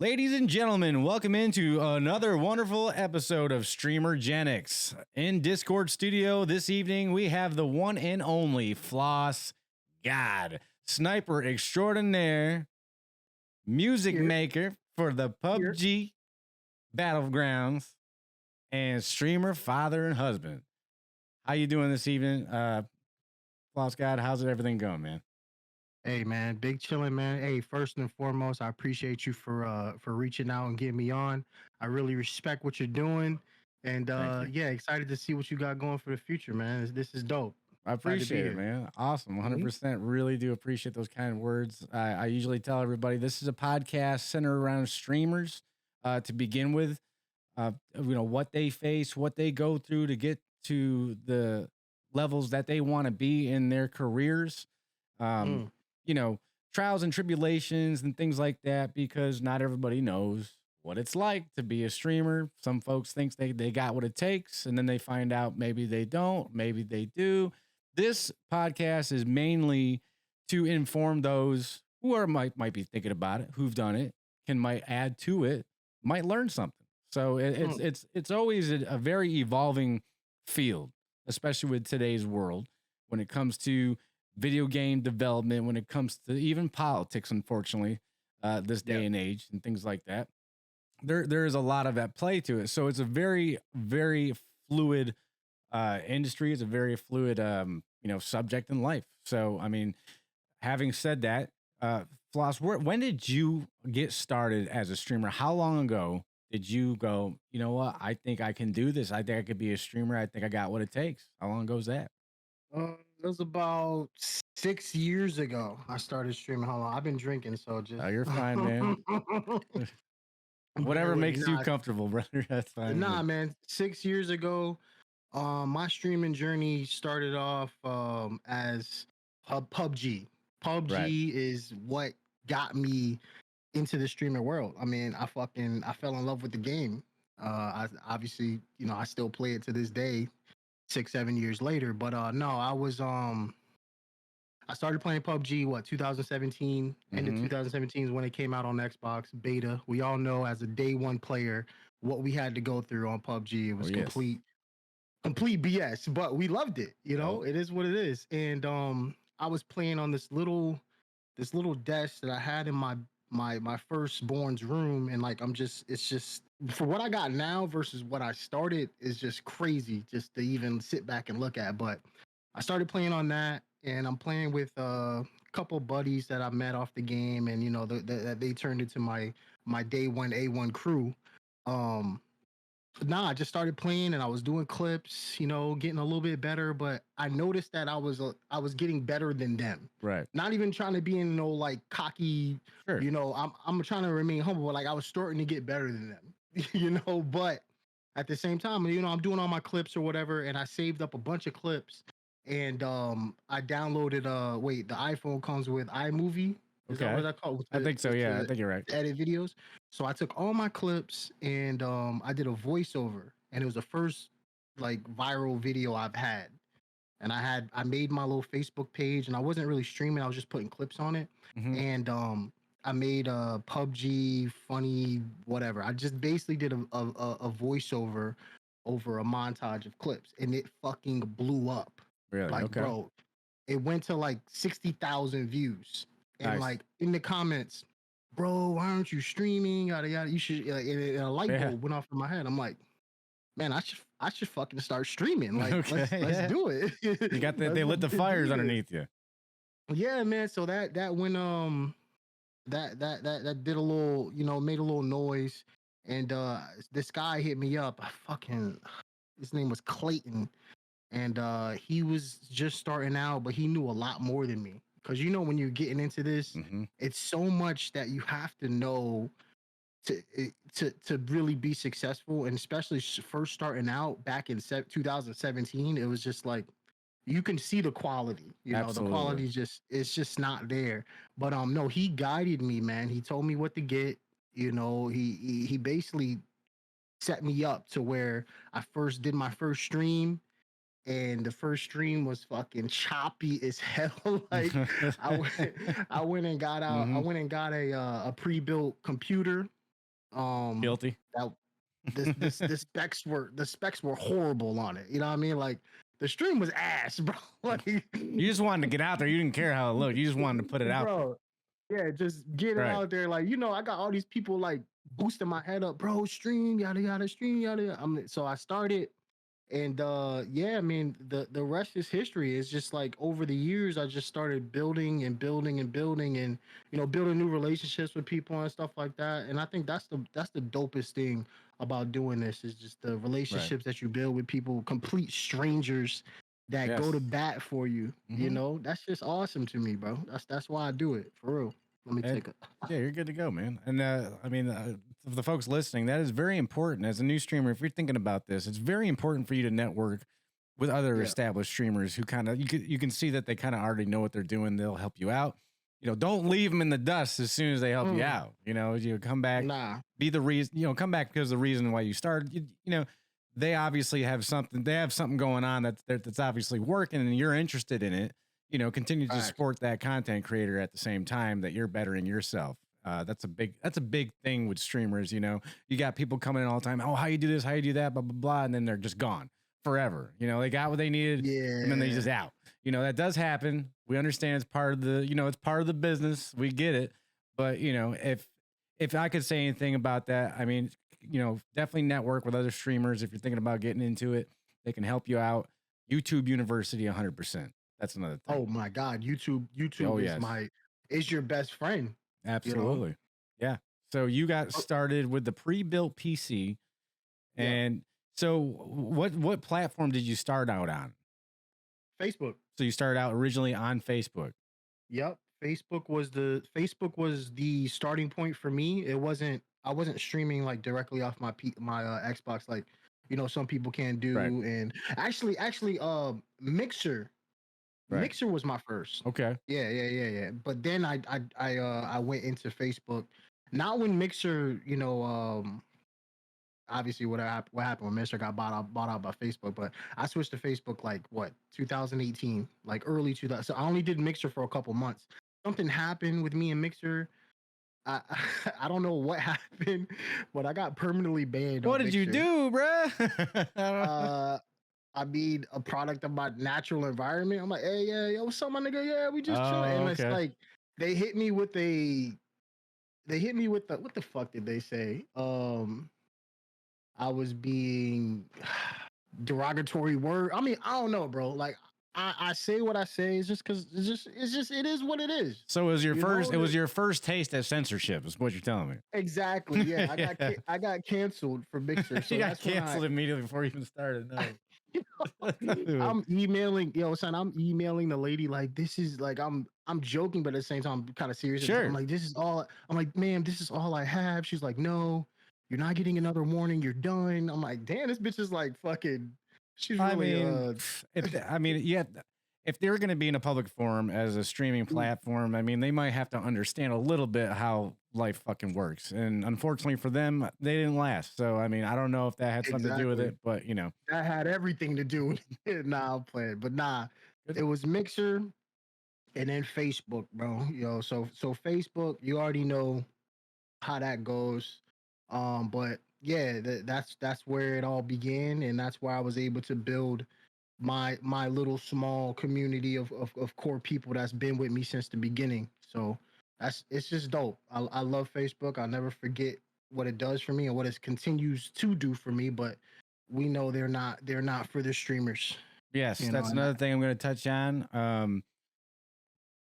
Ladies and gentlemen, welcome into another wonderful episode of StreamerGenics. In Discord studio this evening, we have the one and only FlossG0d, sniper extraordinaire, music maker for the PUBG Battlegrounds, and streamer, father, and husband. How you doing this evening, FlossG0d? How's everything going, man? Hey man, big chilling, man. Hey, first and foremost, I appreciate you for reaching out and getting me on. I really respect what you're doing, and yeah, excited to see what you got going for the future, man. This is dope. I appreciate it, man. Awesome. 100%. Really do appreciate those kind of words. I usually tell everybody this is a podcast centered around streamers to begin with. What they face, what they go through to get to the levels that they want to be in their careers. Trials and tribulations and things like that, because not everybody knows what it's like to be a streamer. Some folks think they got what it takes, and then they find out maybe they don't, maybe they do. This podcast is mainly to inform those who might be thinking about it, who've done it, might add to it, might learn something. So it's always a very evolving field, especially with today's world when it comes to video game development, when it comes to even politics, unfortunately, this day and age and things like that. There is a lot of at play to it. So it's a very, very fluid industry. It's a very fluid, subject in life. So, I mean, having said that, Floss, when did you get started as a streamer? How long ago did you go, you know what, I think I can do this. I think I could be a streamer. I think I got what it takes. How long ago is that? It was about 6 years ago. I started streaming. Hold on, I've been drinking, so just. Oh, you're fine, man. Whatever makes you comfortable, brother. That's fine. Nah, man. 6 years ago, my streaming journey started off as PUBG. PUBG is what got me into the streamer world. I mean, I fell in love with the game. I obviously, I still play it to this day. 6-7 years later, but no, I started playing PUBG 2017. End of 2017 is when it came out on Xbox beta. We all know, as a day one player, what we had to go through on PUBG. It was complete BS, but we loved it. It is what it is. And I was playing on this little desk that I had in my firstborn's room, and it's just, for what I got now versus what I started, is just crazy just to even sit back and look at. But I started playing on that, and I'm playing with a couple buddies that I met off the game, and they turned into my day one A1 crew. I just started playing, and I was doing clips, getting a little bit better, but I noticed that I was getting better than them. Right. Not even trying to be in cocky, sure. I'm trying to remain humble, but I was starting to get better than them. But at the same time, I'm doing all my clips or whatever, and I saved up a bunch of clips, and I downloaded the iPhone comes with iMovie. Is that what that's called? I think so, yeah. I think you're right. Edit videos. So I took all my clips, and I did a voiceover, and it was the first viral video I've had. And I made my little Facebook page, and I wasn't really streaming, I was just putting clips on it. And I made a PUBG funny whatever. I just basically did a voiceover over a montage of clips, and it fucking blew up. Really? Bro, it went to 60,000 views. And nice. In the comments, bro, why aren't you streaming? Yada yada. You should. And a light bulb went off in my head. I'm like, man, I should fucking start streaming. Let's do it. You got they lit the fires underneath you. Yeah, man. So that went that did a little, made a little noise, and this guy hit me up. His name was Clayton, and he was just starting out, but he knew a lot more than me. Because when you're getting into this, it's so much that you have to know to really be successful, and especially first starting out back in 2017, it was just you can see the quality. The quality it's just not there. But no, he guided me, man. He told me what to get. He basically set me up to where I did my first stream. And the first stream was fucking choppy as hell. I went and got out. I went and got a pre-built computer, Guilty. that the specs were horrible on it. You know what I mean? Like the stream was ass, bro. Like You just wanted to get out there. You didn't care how it looked. You just wanted to put it out there. bro. Yeah, just get it out there. Like, you know, I got all these people like boosting my head up, bro. Stream, yada yada, stream, yada yada. So I started, and yeah, I mean, the rest is history. It's just like over the years, I just started building and building and building, and you know, building new relationships with people and stuff like that. And I think that's the dopest thing about doing this is just the relationships that you build with people, complete strangers that go to bat for you. You know, that's just awesome to me, bro. That's why I do it, for real. Let me take it. Yeah, you're good to go, man. And I mean, for the folks listening, that is very important as a new streamer. If you're thinking about this, it's very important for you to network with other established streamers who kind of you can see that they kind of already know what they're doing. They'll help you out. You know, don't leave them in the dust as soon as they help you out. You know, you come back, be the reason. You know, come back because the reason why you started. You know, they obviously have something. They have something going on that's obviously working, and you're interested in it. You know, continue to support that content creator at the same time that you're bettering yourself. That's a big thing with streamers. You know, you got people coming in all the time. Oh, how you do this? How you do that? Blah, blah, blah. And then they're just gone forever. You know, they got what they needed and then they just out. You know, that does happen. We understand it's part of the, you know, it's part of the business. We get it. But, you know, if I could say anything about that, I mean, you know, definitely network with other streamers. If you're thinking about getting into it, they can help you out. YouTube University, 100%. That's another thing. Oh my God, YouTube is your best friend. Absolutely. You know? Yeah. So you got started with the pre-built PC, and so what platform did you start out on? Facebook. So you started out originally on Facebook. Yep. Facebook was the starting point for me. I wasn't streaming like directly off my Xbox like, you know, some people can do. And actually Mixer. Mixer was my first. Okay. Yeah. But then I went into Facebook. Not when Mixer, you know, obviously what happened when Mixer got bought out by Facebook, but I switched to Facebook like 2018, like early 2000. So I only did Mixer for a couple months. Something happened with me and Mixer. I don't know what happened, but I got permanently banned. What did you do, bruh? I mean, a product of my natural environment. I'm like, hey, yeah, what's up, my nigga? Yeah, we just chilling. And it's like they hit me with the what the fuck did they say? I was being derogatory word. I mean, I don't know, bro. Like I say what I say. It's just because it is what it is. So it was your first taste at censorship, is what you're telling me. Exactly. Yeah, I got canceled for Mixer. So you got canceled immediately before you even started. No. I'm emailing, I'm emailing the lady like this is like I'm joking, but at the same time I'm kind of serious. Sure. I'm like, this is all. I'm like, ma'am, this is all I have. She's like, no, you're not getting another warning. You're done. I'm like, damn, this bitch is like fucking. She's really. If they're going to be in a public forum as a streaming platform, I mean, they might have to understand a little bit how life fucking works. And unfortunately for them, they didn't last. So, I mean, I don't know if that had something to do with it, but you know. That had everything to do with it. Nah, I'm playing. But nah, it was Mixer and then Facebook, bro. You know, so Facebook, you already know how that goes. But yeah, that's where it all began. And that's where I was able to build my little small community of core people that's been with me since the beginning. So it's just dope. I love Facebook. I'll never forget what it does for me and what it continues to do for me. But we know they're not for the streamers. Yes, that's another thing I'm going to touch on. I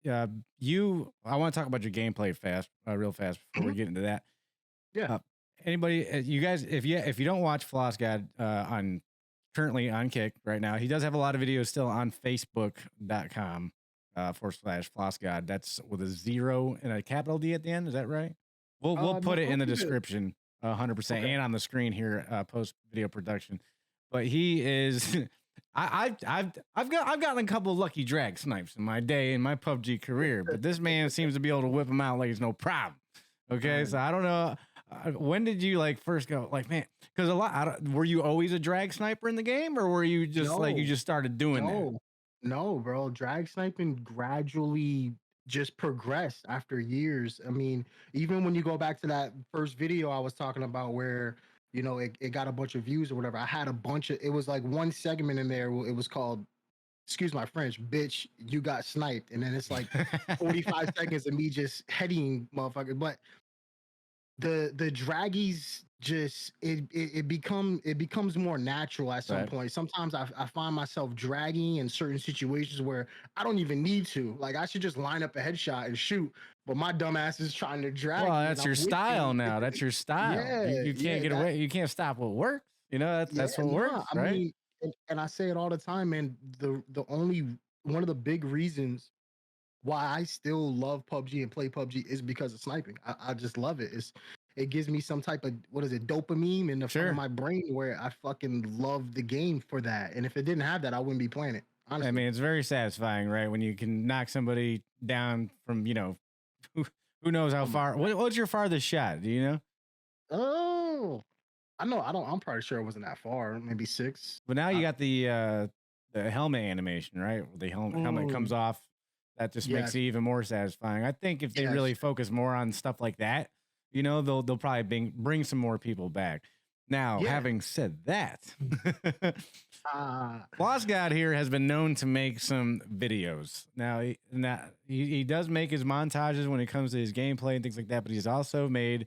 want to talk about your gameplay real fast before we get into that. Yeah. Anybody, you guys, if you don't watch FlossG0d currently on Kick right now, he does have a lot of videos still on Facebook.com /FlossG0d. That's with a 0 and a capital D at the end. Is that right? We'll put it in the description 100% and on the screen here post video production. But he is. I've gotten a couple of lucky drag snipes in my day in my PUBG career, but this man seems to be able to whip them out like it's no problem. Okay, so I don't know. When did you like first go like, man? Because were you always a drag sniper in the game, or were you just you just started doing that? No, bro. Drag sniping gradually just progressed after years. I mean, even when you go back to that first video I was talking about where, you know, it got a bunch of views or whatever. I had a bunch of, it was like one segment in there. It was called, excuse my French, bitch, you got sniped. And then it's like 45 seconds of me just heading motherfuckers. But the draggies just it becomes more natural at some Right. point. Sometimes I find myself dragging in certain situations where I don't even need to. Like I should just line up a headshot and shoot, but my dumb ass is trying to drag Well, me and that's I'm your style wishing. now. That's your style. Yeah, You can't yeah, get that away. You can't stop what works. You know, yeah, that's what nah. works, I right? mean, and I say it all the time, man. The only one of the big reasons why I still love PUBG and play PUBG is because of sniping. I just love it. It gives me some type of what is it, dopamine in the front of Sure. my brain where I fucking love the game for that. And if it didn't have that, I wouldn't be playing it. I Honestly. mean, it's very satisfying, right? When you can knock somebody down from, who, who knows how Oh my far. What's your farthest shot? Do you know? oh I know I don't I'm probably sure it wasn't that far, maybe 6. But now you I, got the helmet animation, right? The helmet comes mm, off. That just makes yes, it even more satisfying. I think if they yes. really focus more on stuff like that, they'll probably bring some more people back. Now, Yeah. having said that, Uh FlossG0d here has been known to make some videos. Now, he does make his montages when it comes to his gameplay and things like that, but he's also made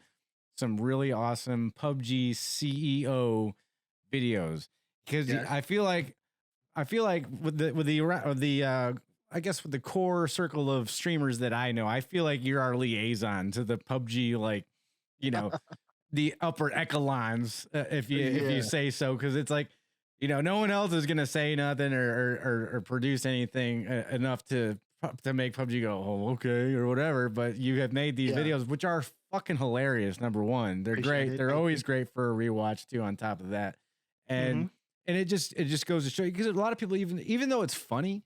some really awesome PUBG CEO videos because yes. I feel like with the I guess with the core circle of streamers that I know, I feel like you're our liaison to the PUBG, like, you know, the upper echelons, if you Yeah. say so, because it's like, no one else is gonna say nothing or produce anything enough to make PUBG go, oh, okay, or whatever. But you have made these Yeah. videos, which are fucking hilarious. Number one, they're Appreciate great. it. They're Thank always you. great for a rewatch too. On top of that, and Mm-hmm. it just goes to show you because a lot of people even though it's funny,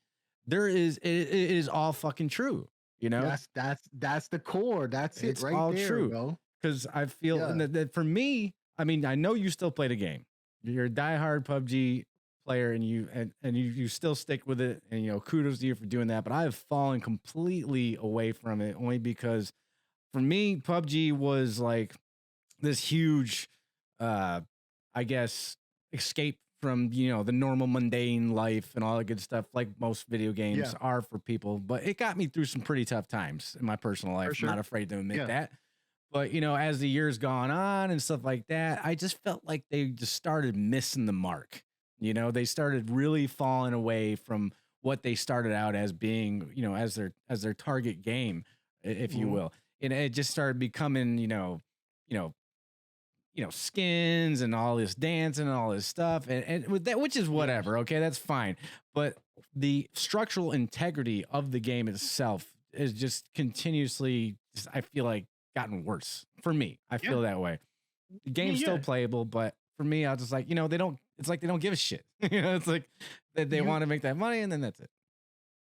it is all fucking true. That's the core. That's it It's right all there, true bro. because I feel Yeah. that for me, I mean, I know you still play the game. You're a diehard PUBG player, and you still stick with it. And kudos to you for doing that. But I have fallen completely away from it only because for me, PUBG was like this huge, uh, I guess, escape from the normal mundane life and all that good stuff, like most video games Yeah. are for people. But it got me through some pretty tough times in my personal life. For I'm not sure. afraid to admit Yeah. that. But as the years gone on and stuff like that, I just felt like they just started missing the mark. They started really falling away from what they started out as being, as their target game, if you Mhm. will. And it just started becoming, you know, skins and all this dancing and all this stuff, and with that, which is Yeah. whatever. Okay, that's fine. But the structural integrity of the game itself is just continuously, I feel like, gotten worse for me. I Yeah. feel that way. The I mean, game's still yeah. playable, but for me, I was just like, they don't. It's like they don't give a shit. It's like they You want to make that money, and then that's it.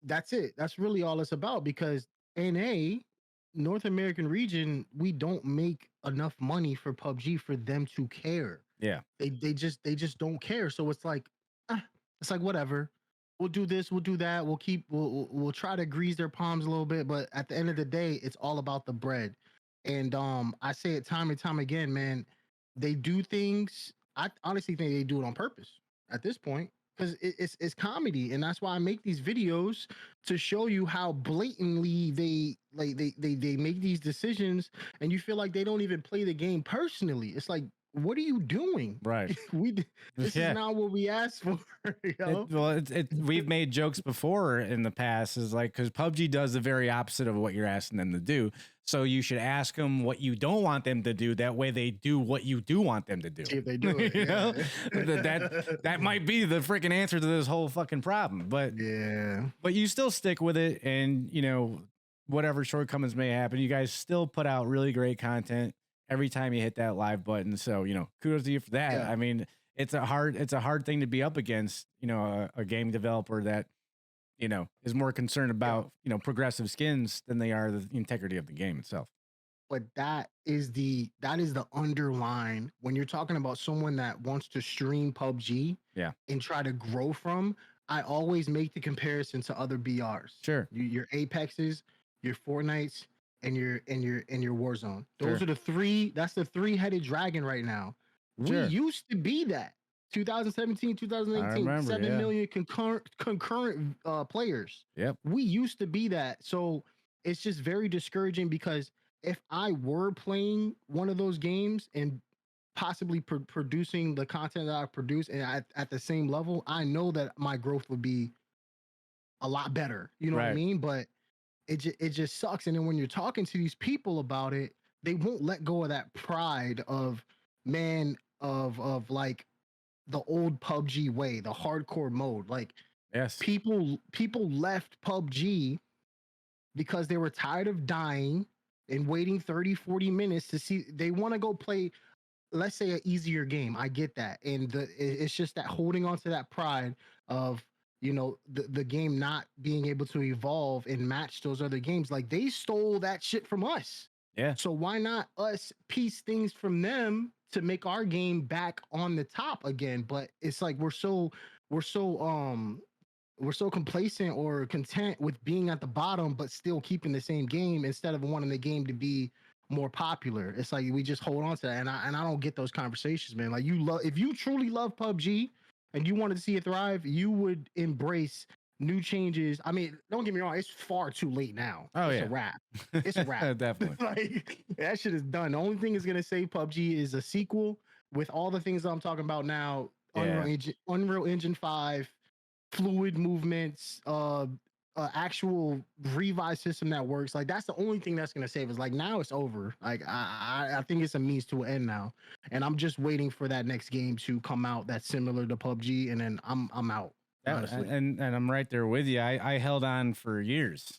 that's it. That's really all it's about because NA, North American region, we don't make enough money for PUBG for them to care. Yeah, They just don't care. So it's like whatever. We'll do this, we'll do that. We'll try to grease their palms a little bit, but at the end of the day, it's all about the bread. And I say it time and time again, man. They do things. I honestly think they do it on purpose at this point because it's comedy, and that's why I make these videos to show you how blatantly they make these decisions, and you feel like they don't even play the game personally. It's like, what are you doing? right. This is Yeah. not what we asked for, Well, we've made jokes before in the past, is like, because PUBG does the very opposite of what you're asking them to do. So you should ask them what you don't want them to do. That way they do what you do want them to do. See if they do it. You Yeah. know? that might be the freaking answer to this whole fucking problem. But Yeah. you still stick with it, and whatever shortcomings may happen, you guys still put out really great content every time you hit that live button. So kudos to you for that. Yeah. I mean, it's a hard thing to be up against, a game developer that is more concerned about progressive skins than they are the integrity of the game itself. But that is the underline when you're talking about someone that wants to stream PUBG Yeah, and try to grow from. I always make the comparison to other BRs. sure. Your Apexes, your Fortnites, and your Warzone. Those Sure. are the three. That's the three-headed dragon right now. We Sure. used to be that. 2017, I 2018, remember. 7 Yeah. million concurrent players. Yep. We used to be that. So it's just very discouraging because if I were playing one of those games and possibly producing the content that I produce and at the same level, I know that my growth would be a lot better. You know what I Right. mean? But it just sucks. And then when you're talking to these people about it, they won't let go of that pride of man of like the old PUBG way, the hardcore mode. Like Yes. people left PUBG because they were tired of dying and waiting 30, 40 minutes to see they want to go play, let's say, an easier game. I get that. And it's just that holding on to that pride of the game not being able to evolve and match those other games. Like they stole that shit from us. Yeah. So why not us piece things from them to make our game back on the top again? But it's like we're so we're so complacent or content with being at the bottom but still keeping the same game instead of wanting the game to be more popular. It's like we just hold on to that, and I don't get those conversations, man. Like if you truly love PUBG and you wanted to see it thrive, you would embrace new changes. I mean, don't get me wrong, it's far too late now. Oh, It's yeah. a wrap. It's a wrap. Definitely. Like that shit is done. The only thing is gonna save PUBG is a sequel with all the things I'm talking about now. Yeah. Unreal Engine 5, fluid movements, actual revive system that works. Like that's the only thing that's gonna save us. Like now it's over. Like I think it's a means to an end now, and I'm just waiting for that next game to come out that's similar to PUBG, and then I'm out. Honestly. And I'm right there with you. I held on for years,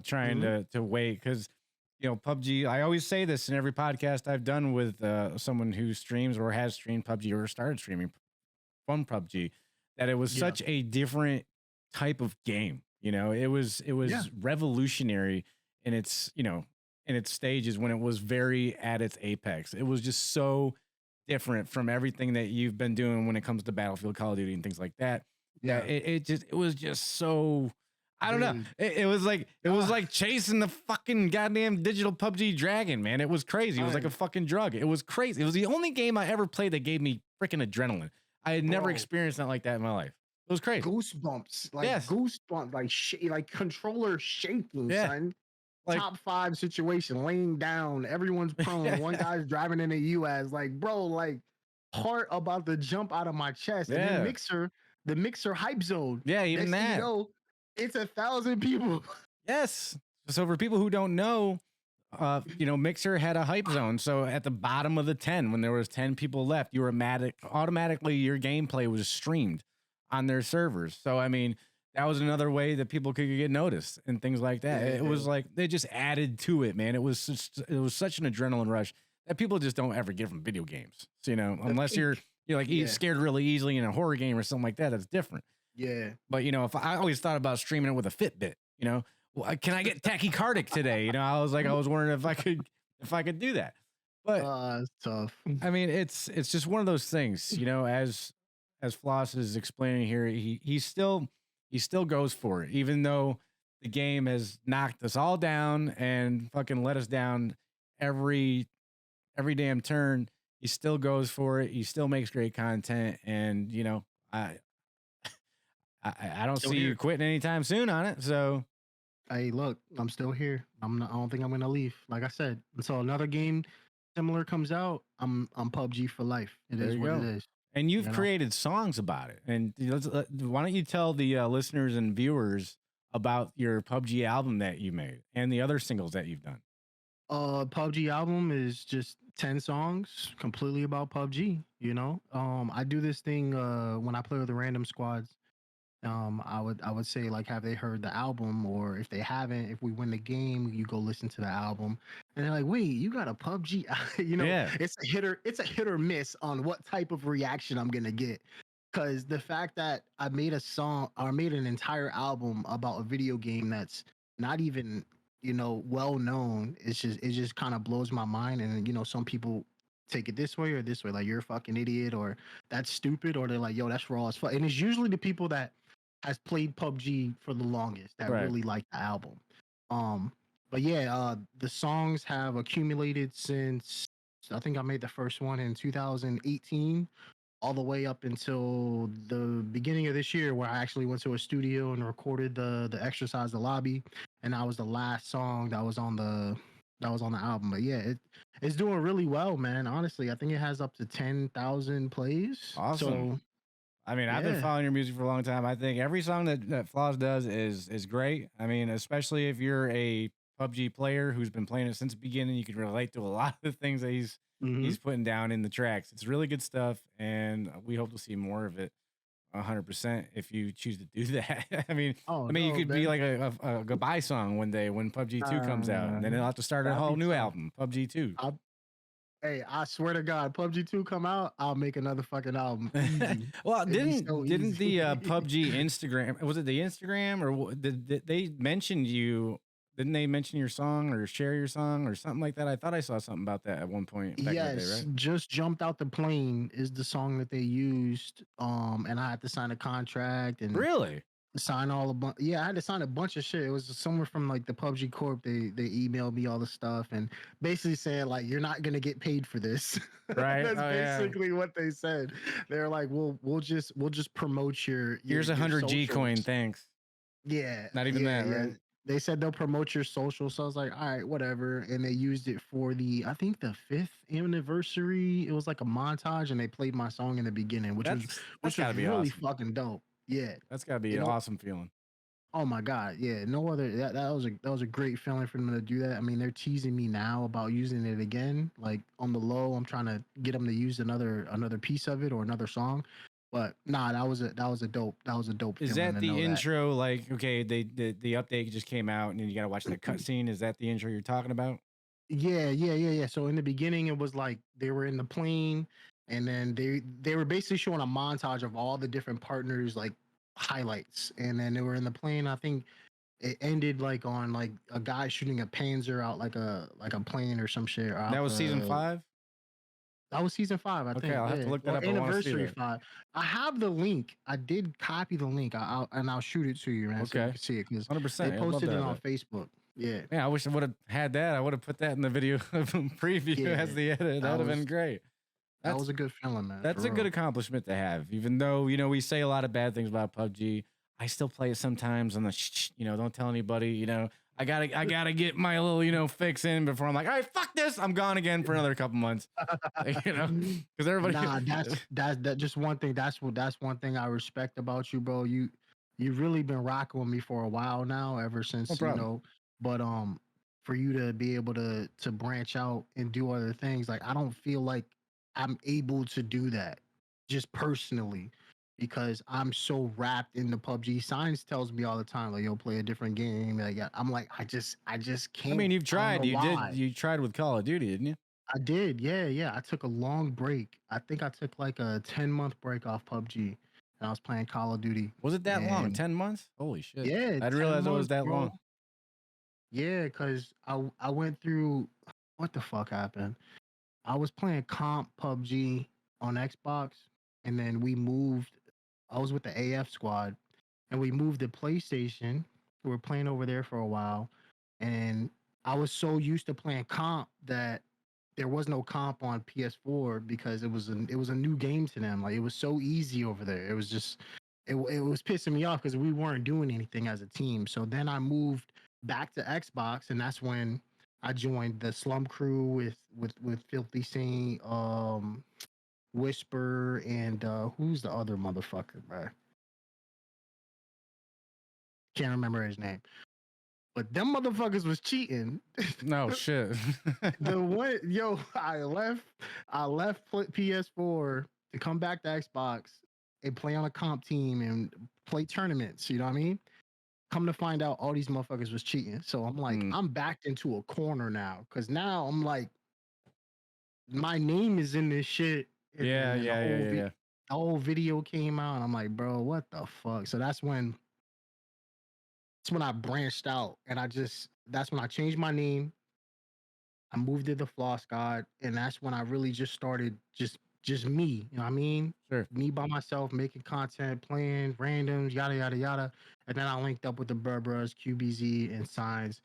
trying to wait because PUBG. I always say this in every podcast I've done with someone who streams or has streamed PUBG or started streaming from PUBG, that it was such a different type of game. It was revolutionary in its in its stages when it was very at its apex. It was just so different from everything that you've been doing when it comes to Battlefield, Call of Duty, and things like that. Yeah, it was just so. I don't know. It was like chasing the fucking goddamn digital PUBG dragon, man. It was crazy. It was like a fucking drug. It was crazy. It was the only game I ever played that gave me freaking adrenaline. I had never experienced that like that in my life. It was crazy. Goosebumps, goosebumps, like controller shaking, son. Like, top 5 situation, laying down, everyone's prone. One guy's driving in a U.S. Like, bro, like heart about to jump out of my chest. And then the mixer hype zone. Yeah, even that. It's 1,000 people. Yes. So for people who don't know, Mixer had a hype zone. So at the bottom of the 10, when there was 10 people left, you were automatically your gameplay was streamed on their servers. So I mean, that was another way that people could get noticed and things like that. It was like they just added to it, man. It was such an adrenaline rush that people just don't ever get from video games. So, unless you're scared really easily in a horror game or something like that, that's different. Yeah. But if I always thought about streaming it with a Fitbit, well, can I get tachycardic today? I was wondering if I could do that. But it's tough. I mean, it's just one of those things, as Floss is explaining here, he still goes for it, even though the game has knocked us all down and fucking let us down every damn turn. He still goes for it. He still makes great content, and I don't see you quitting anytime soon on it. So, hey, look, I'm still here. I don't think I'm gonna leave. Like I said, until another game similar comes out, I'm PUBG for life. It is what it is. And you've created songs about it. And why don't you tell the listeners and viewers about your PUBG album that you made and the other singles that you've done? PUBG album is just 10 songs completely about PUBG. I do this thing when I play with the random squads. I would say, like, have they heard the album? Or if they haven't, if we win the game, you go listen to the album. And they're like, wait, you got a PUBG? It's a hit or miss on what type of reaction I'm gonna get. Because the fact that I made a song or made an entire album about a video game that's not even well known, it just kind of blows my mind. And some people take it this way or this way, like you're a fucking idiot or that's stupid, or they're like, yo, that's raw as fuck. And it's usually the people that has played PUBG for the longest that really like the album. but yeah, the songs have accumulated since I think I made the first one in 2018, all the way up until the beginning of this year, where I actually went to a studio and recorded the exercise, the lobby, and that was the last song that was on the album. But yeah, it's doing really well, man. Honestly, I think it has up to 10,000 plays. Awesome. So I mean, I've been yeah. following your music for a long time. I think every song that Floss does is great. I mean, especially if you're a PUBG player who's been playing it since the beginning, you can relate to a lot of the things that Hmm. he's putting down in the tracks. It's really good stuff, and we hope to see more of it. 100% if you choose to do that. Oh I mean, you no, could be man. like a goodbye song one day when PUBG 2 comes out, and then they'll have to start a That'd whole be new tough. album, PUBG 2. Hey, I swear to God, PUBG 2 come out, I'll make another fucking album. Easy. Well, It'd be so didn't easy. the PUBG Instagram, was it the Instagram, or did they mentioned you? Didn't they mention your song or share your song or something like that? I thought I saw something about that at one point back in the day, Yes, right? just jumped out the plane is the song that they used. And I had to sign a contract and Really? sign all a bunch. Yeah, I had to sign a bunch of shit. It was someone from like the PUBG Corp. They emailed me all the stuff and basically saying like you're not gonna get paid for this. Right? That's Oh yeah. basically what they said. They're like, we'll just promote your Here's a your 100 G coin, socials. thanks. Yeah, Not even yeah, that, yeah. right? They said they'll promote your social. So I was like, all right, whatever. And they used it for I think the 5th anniversary. It was like a montage, and they played my song in the beginning, That's which got was to be really awesome. fucking dope. Yeah. That's got to be You an know, awesome feeling. oh my god, yeah. No other that was a great feeling for them to do that. I mean, they're teasing me now about using it again. Like on the low, I'm trying to get them to use another piece of it or another song. But nah, that was a dope Is feeling that to the know that. intro? Like, okay, the update just came out, and then you got to watch the cutscene. Is that the intro you're talking about? Yeah. So in the beginning, it was like they were in the plane, and then they were basically showing a montage of all the different partners, like highlights, and then they were in the plane. I think it ended like on like a guy shooting a Panzer out like a plane or some shit That out was season the. 5. That was season 5, I Okay, think. I'll have to Yeah, look that or up. I want to see anniversary that. 5. I have the link. I did copy the link. I'll shoot it to you, man, so you Okay, can see it because they 100%. I'd love to posted it have on that. Facebook. Yeah, Yeah, I wish I would have had that. I would have put that in the video preview as yeah. the edit. That That would have been was great. that That's was a good feeling, man, that's for a good real. accomplishment to have. Even though we say a lot of bad things about PUBG, I still play it sometimes on the don't tell anybody. I gotta get my little fix in before I'm like, all right, fuck this. I'm gone again for another couple months. Because everybody. Nah, that just one thing. That's one thing I respect about you, bro. You really been rocking with me for a while now, ever No since problem. But for you to be able to branch out and do other things, like I don't feel like I'm able to do that just personally because I'm so wrapped in the PUBG. Science tells me all the time, like, yo, play a different game. Like I'm like, I just I mean, can't. you've I don't tried. know why. You tried with Call of Duty, didn't you? I did. Yeah. I took a long break. I think I took like a 10-month break off PUBG and I was playing Call of Duty. Was it that long? And 10 months? Holy shit! yeah, I didn't 10 realize it was months, that bro. long. Yeah, because I went through what the fuck happened? I was playing comp PUBG on Xbox and then we moved. I was with the AF squad and we moved to PlayStation. We were playing over there for a while. And I was so used to playing comp that there was no comp on PS4 because it was a new game to them. Like it was so easy over there. It was just it was pissing me off because we weren't doing anything as a team. So then I moved back to Xbox, and that's when I joined the Slum Crew with Filthy Saint, Whisper, and who's the other motherfucker, bro? Can't remember his name. But them motherfuckers was cheating. No shit. The one, yo, I left PS4 to come back to Xbox and play on a comp team and play tournaments. You know what I mean? Come to find out, all these motherfuckers was cheating. So I'm like, Mm, I'm backed into a corner now because now I'm like, my name is in this shit, and yeah, then yeah, yeah, yeah, yeah. the whole video came out, and I'm like, bro, what the fuck? So that's when I branched out, and that's when I changed my name. I moved to the Floss God, and that's when I really just started just me. You know what I mean? Sure. Me by myself, making content, playing randoms, yada yada yada. And then I linked up with the Burbras, QBZ, and Signs,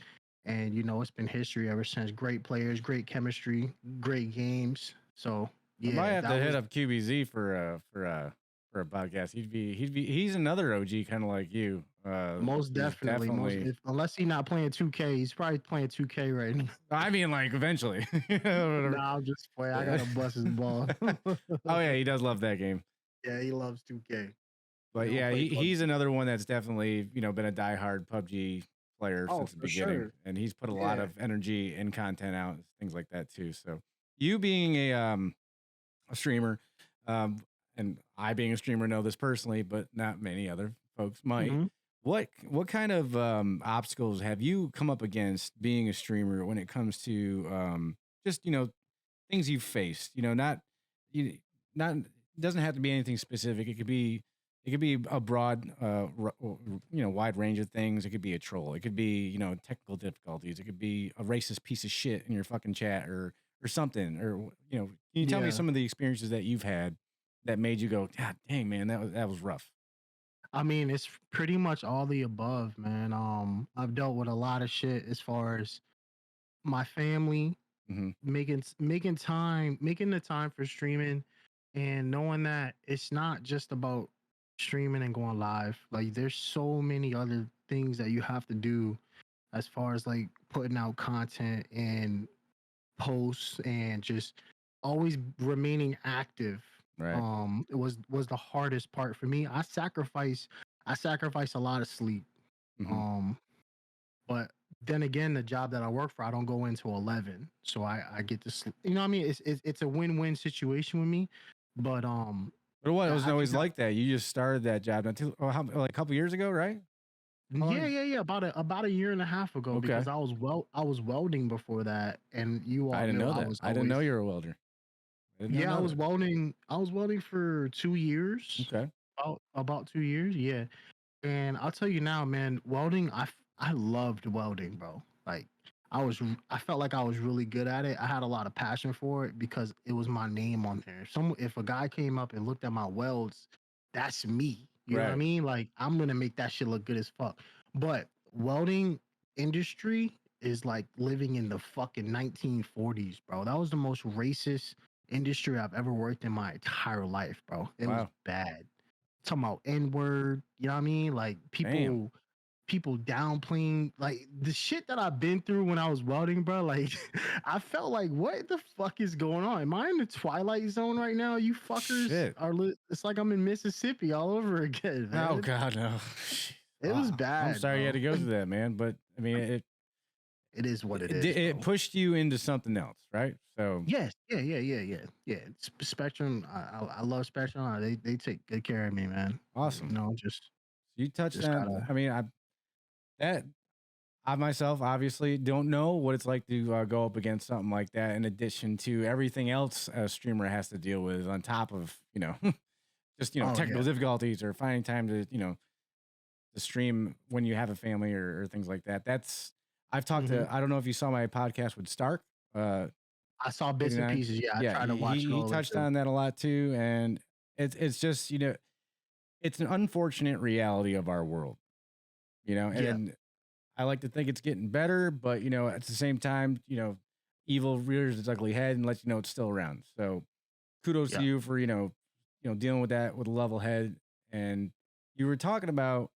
and it's been history ever since. Great players, great chemistry, great games. So I might yeah, have to that hit was up QBZ for a podcast. He's another OG kind of like you. most He's definitely most definitely. if unless he's not playing 2K, he's probably playing 2K right now. I mean, like eventually. Whatever. Nah, I'm just playing. I gotta bust his ball. Oh yeah, he does love that game. Yeah, he loves 2K. He But don't yeah, play he's PUBG. another one that's definitely been a diehard PUBG player Oh, since the for beginning, sure. and he's put a lot Yeah. of energy and content out, things like that too. So you being a streamer, um, and I being a streamer know this personally, but not many other folks might. hmm What kind of obstacles have you come up against being a streamer when it comes to just things you've faced? Not you not it doesn't have to be anything specific. It could be a broad wide range of things. It could be a troll. It could be technical difficulties. It could be a racist piece of shit in your fucking chat or something. Or can you tell me Yeah. some of the experiences that you've had that made you go, God dang man, that was rough. I mean, it's pretty much all the above, man. I've dealt with a lot of shit as far as my family Hmm. making the time for streaming, and knowing that it's not just about streaming and going live. Like, there's so many other things that you have to do as far as like putting out content and posts and just always remaining active. Right. It was the hardest part for me. I sacrifice a lot of sleep. Hmm. um but then again, the job that I work for, I don't go into 11, so I get to sleep. You know what I mean? It's a win-win situation with me. But But what, it wasn't I think always that, like that. You just started that job not too, like a couple years ago, right? How yeah, long? yeah, yeah, about a year and a half ago, Okay. because I was welding before that, and you I all didn't knew know I that. was I didn't know always. you were a welder. I did not Yeah, I know was that. welding. I was welding for 2 years, Okay. about 2 years. Yeah, and I'll tell you now, man, welding. I loved welding, bro. Like, I felt like I was really good at it. I had a lot of passion for it because it was my name on there. If a guy came up and looked at my welds, that's me. You know what I Right. mean? Like, I'm gonna make that shit look good as fuck. But welding industry is like living in the fucking 1940s, bro. That was the most racist industry I've ever worked in my entire life, bro. It was Wow. bad. Talking about N word, you know what I mean? Like, Damn. people downplaying like the shit that I've been through when I was welding, bro. Like, I felt like, what the fuck is going on? Am I in the Twilight Zone right now? You fuckers Shit. are. It's like I'm in Mississippi all over again, Oh man. God, no. It was I'm bad, sorry you had bro. to go through that, man. But I mean, It is what it it is, it bro. pushed you into something else, right? So Yes, yeah, yeah, yeah, yeah, yeah. Spectrum. I love Spectrum. They take good care of me, man. awesome. You touched Just on. gotta. I mean, that I myself obviously don't know what it's like to go up against something like that. In addition to everything else a streamer has to deal with, on top of just Oh technical yeah. difficulties or finding time to stream when you have a family or things like that. That's I've talked hmm to. I don't know if you saw my podcast with Stark. Uh, I saw bits and 89. pieces. Yeah, I Yeah, tried to he, watch he it he all the way touched through. on that a lot too, and it's just it's an unfortunate reality of our world, Yeah, and I like to think it's getting better, but at the same time, evil rears its ugly head and lets you know it's still around. So kudos to yeah. you for dealing with that with a level head. And you were talking about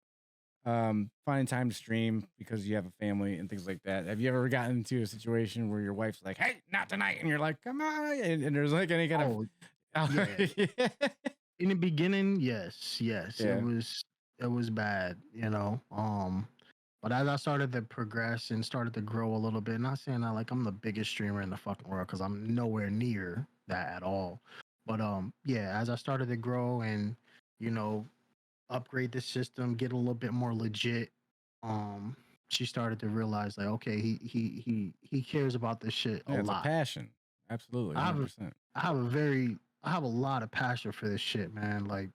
finding time to stream because you have a family and things like that. Have you ever gotten into a situation where your wife's like, "Hey, not tonight," and you're like, "Come on," and there's like any kind Oh, of yeah. In the beginning, yes, yes, it yeah, was it was bad, but as I started to progress and started to grow a little bit, not saying that like I'm the biggest streamer in the fucking world, because I'm nowhere near that at all. But yeah, as I started to grow and you know upgrade the system, get a little bit more legit, um, she started to realize like, okay, he cares about this shit a yeah, it's a lot. passion, absolutely, I have 100%. I have a very I have a lot of passion for this shit, man. Like,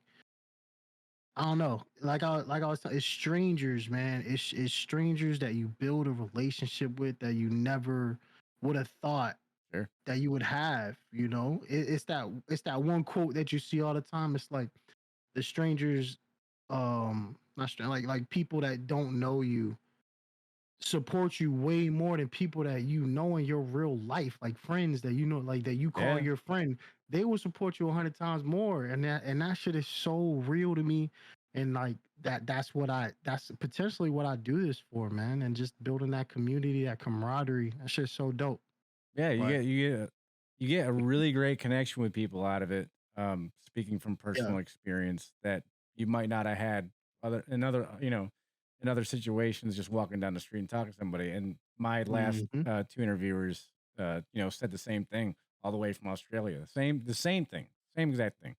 I don't know. Like I was it's strangers, man. It's strangers that you build a relationship with that you never would have thought Sure. that you would have, it's that one quote that you see all the time. It's like the strangers, not like people that don't know you support you way more than people that you know in your real life, like friends that you know, like that you call Yeah. your friend. They will support you 100 times more, and that shit is so real to me. And like that's potentially what I do this for, man. And just building that community, that camaraderie, that shit's so dope. Yeah, But you get a really great connection with people out of it. Speaking from yeah, personal experience, that you might not have had in other situations, just walking down the street and talking to somebody. And my last hmm two interviewers, said the same thing, all the way from Australia. The same thing, same exact thing.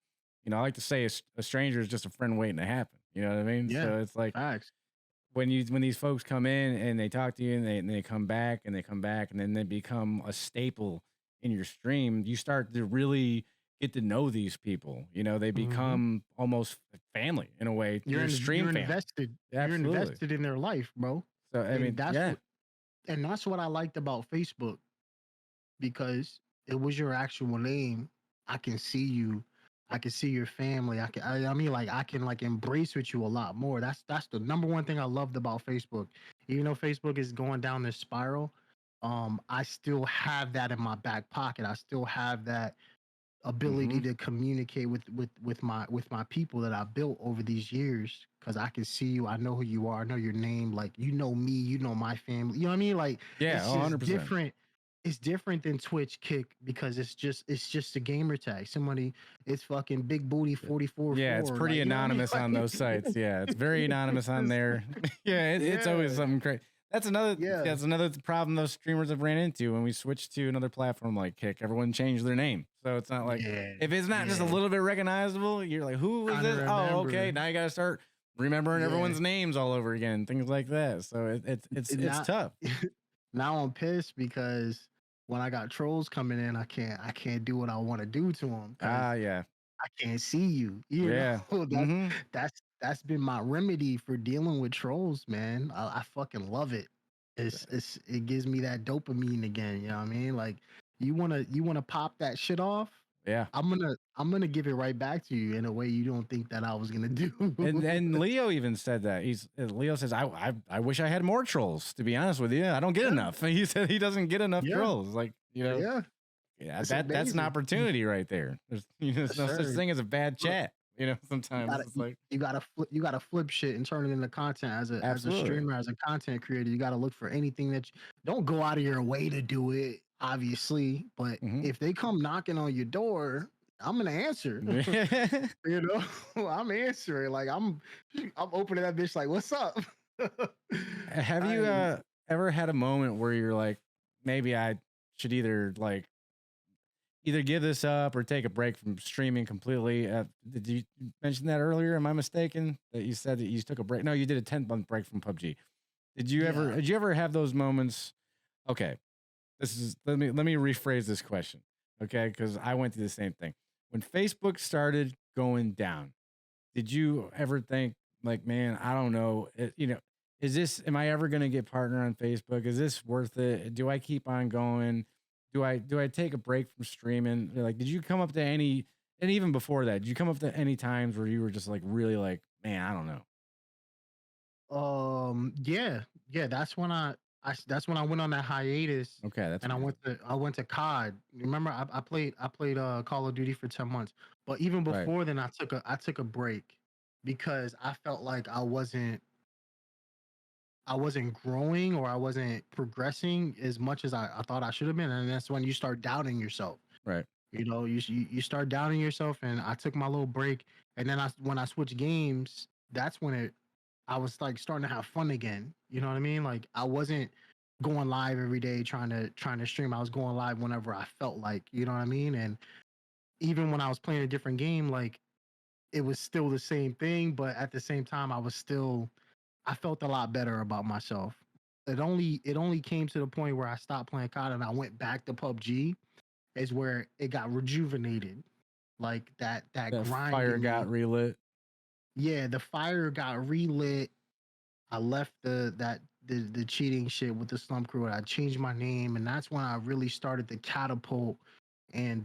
I like to say a stranger is just a friend waiting to happen. You know what I mean? yeah, So it's like facts. when these folks come in and they talk to you and they come back and they come back and then they become a staple in your stream, you start to really get to know these people. They hmm become almost family in a way. Your stream you're family. invested. You're Absolutely. invested in their life, bro. So I And mean, that's yeah. what and that's what I liked about Facebook because it was your actual name. I can see you. I can see your family. I mean, like I can like embrace with you a lot more. That's the number one thing I loved about Facebook. Even though Facebook is going down this spiral, I still have that in my back pocket. I still have that ability Hmm. to communicate with my people that I built over these years because I can see you, I know who you are, I know your name, like you know me, you know my family, you know what I mean? Like Yeah, it's just 100%. different. It's different than Twitch Kick because it's just a gamer tag. Somebody it's fucking big booty Yeah. 44 Yeah, it's 4 pretty like you know what I mean? anonymous on Like those sites. Yeah, it's very anonymous on it's, there. Yeah, it's always yeah, something crazy. yeah, That's another problem those streamers have ran into when we switched to another platform like Kick. Everyone changed their name. So it's not like yeah, if it's not just a yeah. little bit recognizable, you're like, who was Trying to this? Oh, okay. remember. Now you gotta start remembering Yeah. everyone's names all over again, things like that. So it's Not tough. now I'm pissed because when I got trolls coming in, I can't do what I want to do to them because Ah, yeah. I can't see you. You Yeah. know Mm-hmm. that's been my remedy for dealing with trolls, man. I fucking love it. It gives me that dopamine again. You know what I mean? Like you wanna pop that shit off. Yeah. I'm gonna give it right back to you in a way you don't think that I was gonna do. And Leo even said that. Leo says, I wish I had more trolls, to be honest with you. I don't get Yeah, enough. He said he doesn't get enough yeah, trolls. Like, yeah. yeah, It's that's an amazing. opportunity right there. There's Yes, no such sir. thing as a bad Look, chat. you Sometimes gotta it's like flip shit and turn it into content as a absolutely. streamer, as a content creator. You gotta look for anything don't go out of your way to do it, obviously. But Hmm. if they come knocking on your door, I'm gonna answer. You know, I'm answering. Like I'm opening that bitch like, what's up? Have I you ain't- ever had a moment where you're like, maybe I should either give this up or take a break from streaming completely? Did you mention that earlier? Am I mistaken that you said that you took a break? No, you did a 10-month break from PUBG. yeah. Did you ever have those moments? Okay, let me rephrase this question. Okay, because I went through the same thing. When Facebook started going down, did you ever think like, man, I don't know, am I ever gonna get partner on Facebook? Is this worth it? Do I keep on going? Do I take a break from streaming? Like, did you come up to any, and even before that, did you come up to any times where you were just like really like, man, I don't know. Yeah, yeah. That's when I went on that hiatus, Okay, that's and I good. went to COD. Remember, I played Call of Duty for 10 months, but even Right. before then, I took a break because I felt like I wasn't growing or I wasn't progressing as much as I thought I should have been, and that's when you start doubting yourself. Right. You know, you start doubting yourself, and I took my little break, and then when I switched games, that's when I was like starting to have fun again. You know what I mean? Like I wasn't going live every day trying to stream. I was going live whenever I felt like, you know what I mean? And even when I was playing a different game, like it was still the same thing, but at the same time I felt a lot better about myself. It only came to the point where I stopped playing COD and I went back to PUBG is where it got rejuvenated. Like that That grind fire in got me. relit. Yeah, the fire got relit. I left the cheating shit with the Slump Crew. I changed my name, and that's when I really started to catapult and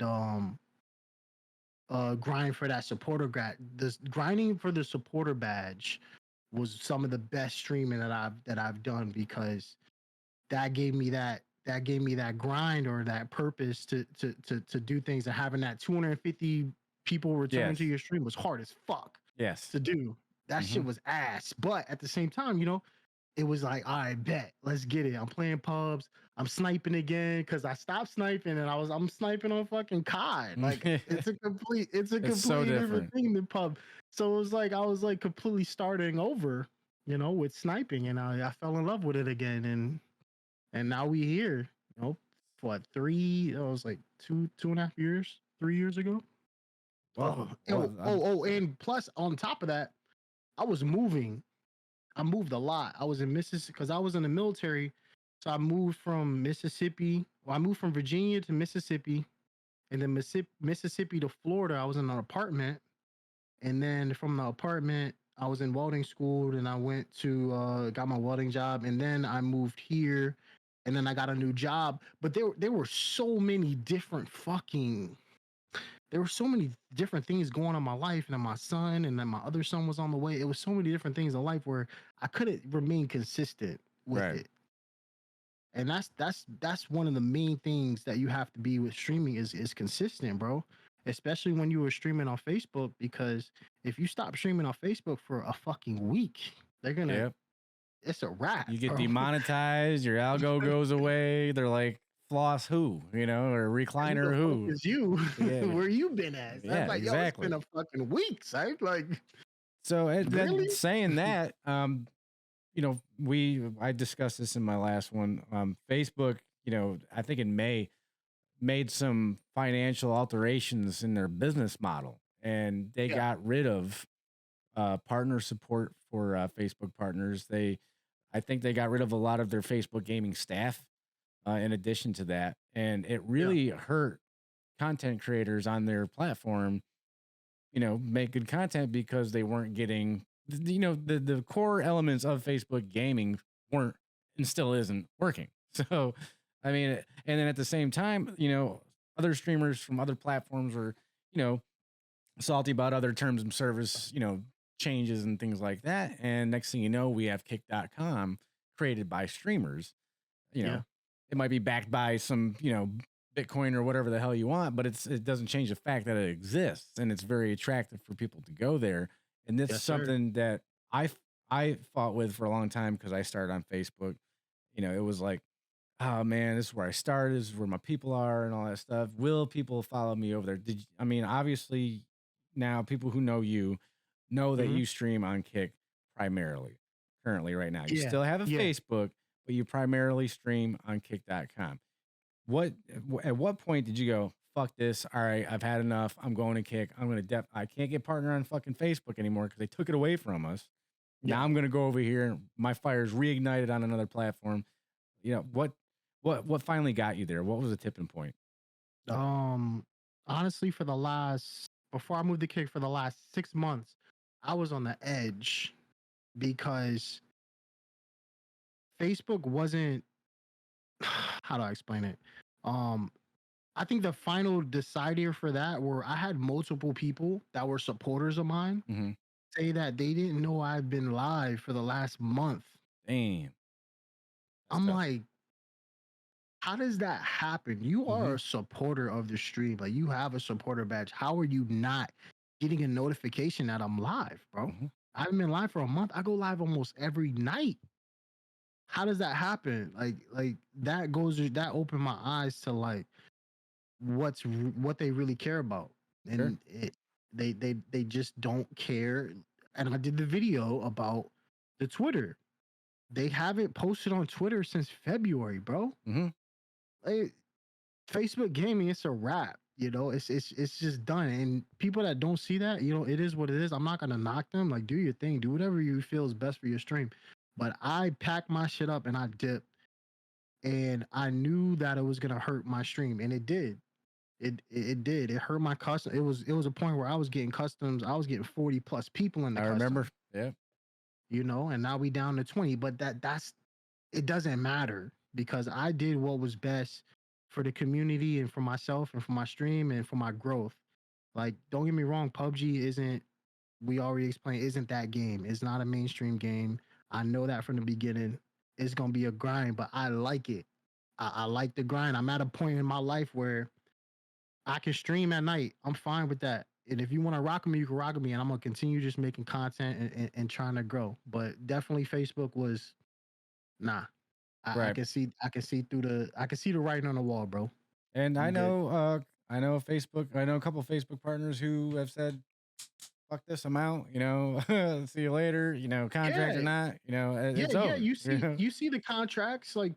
grind for that supporter grad. This grinding for the supporter badge was some of the best streaming that I've done because that gave me that grind or that purpose to do things, and having that 250 people return to Yes. your stream was hard as fuck Yes. to do. That shit Mhm. was ass. But at the same time, it was like, all right, bet, let's get it. I'm playing pubs. I'm sniping again because I stopped sniping and I'm sniping on fucking COD. Like it's a It's so completely different different. thing than pub. So it was like I was like completely starting over, with sniping, and I fell in love with it again, and now we here. What, three? I was like 2.5 years, 3 years ago. Well, And plus on top of that, I was moving. I moved a lot. I was in Mississippi because I was in the military. So I moved from Mississippi. Well, I moved from Virginia to Mississippi, and then Mississippi to Florida. I was in an apartment, and then from the apartment, I was in welding school. And I went to got my welding job, and then I moved here, and then I got a new job. But there were so many different fucking there were so many different things going on in my life, and then my son, and then my other son was on the way. It was so many different things in life where I couldn't remain consistent with right. it. And that's one of the main things that you have to be with streaming is consistent, bro. Especially when you were streaming on Facebook, because if you stop streaming on Facebook for a fucking week, they're gonna Yep. it's a wrap, You get bro. demonetized, your algo goes away. They're like, Floss who, or Who the recliner fuck who. is you? Yeah. Where you been at? I'm Yeah, like, yo, it's been exactly. a fucking week, son. Like, So really? saying that, I discussed this in my last one. Facebook, I think in May made some financial alterations in their business model, and they Yeah. got rid of partner support for Facebook partners. I think they got rid of a lot of their Facebook gaming staff. In addition to that, and it Yeah. really hurt content creators on their platform, make good content because they weren't getting, the core elements of Facebook gaming weren't and still isn't working. So, I mean, and then at the same time, other streamers from other platforms were, you know, salty about other terms of service, changes and things like that. And next thing you know, we have kick.com created by streamers. You Yeah. know, it might be backed by some, Bitcoin or whatever the hell you want, but it doesn't change the fact that it exists and it's very attractive for people to go there. And that's Yes, sir. something that I fought with for a long time because I started on Facebook. It was like, oh man, this is where I started, this is where my people are and all that stuff. Will people follow me over there? I mean, obviously now people who know you know that Mhm. you stream on Kick primarily currently right now. You Yeah. still have a Yeah. Facebook, but you primarily stream on kick.com. What at what point did you go, fuck this? All right, I've had enough. I'm going to Kick. I can't get partner on fucking Facebook anymore because they took it away from us. Yeah. Now I'm gonna go over here and my fire's reignited on another platform. What finally got you there? What was the tipping point? Um, Honestly, before I moved to Kick, for the last 6 months, I was on the edge because Facebook wasn't how do I explain it? Um, I think the final decider for that were I had multiple people that were supporters of mine Mm-hmm. say that they didn't know I've been live for the last month. Damn. That's I'm tough. like, how does that happen? You Mm-hmm. are a supporter of the stream. Like, you have a supporter badge. How are you not getting a notification that I'm live, bro? Mm-hmm. I haven't been live for a month. I go live almost every night. How does that happen? Like that opened my eyes to like what they really care about, Sure. and they just don't care. And I did the video about the Twitter. They haven't posted on Twitter since February, bro. Mm-hmm. Like, Facebook gaming, it's a wrap. It's just done. And people that don't see that, it is what it is. I'm not gonna knock them. Like, do your thing, do whatever you feel is best for your stream. But I packed my shit up and I dipped, and I knew that it was gonna hurt my stream, and it did. It did. It hurt my custom. It was a point where I was getting customs. I was getting 40 plus people in the I custom. remember. Yeah. And now we down to 20. But that's it doesn't matter because I did what was best for the community and for myself and for my stream and for my growth. Like, don't get me wrong, PUBG isn't, we already explained, isn't that game. It's not a mainstream game. I know that from the beginning. it's gonna be a grind, but I like it. I like the grind. I'm at a point in my life where I can stream at night. I'm fine with that. And if you want to rock with me, you can rock with me. And I'm gonna continue just making content and trying to grow. But definitely Facebook was nah. I Right. can see I can see the writing on the wall, bro. And I'm good. I know Facebook, I know a couple of Facebook partners who have said, fuck this amount, see you later, contract or Yeah, not, it's yeah. over. You see the contracts, like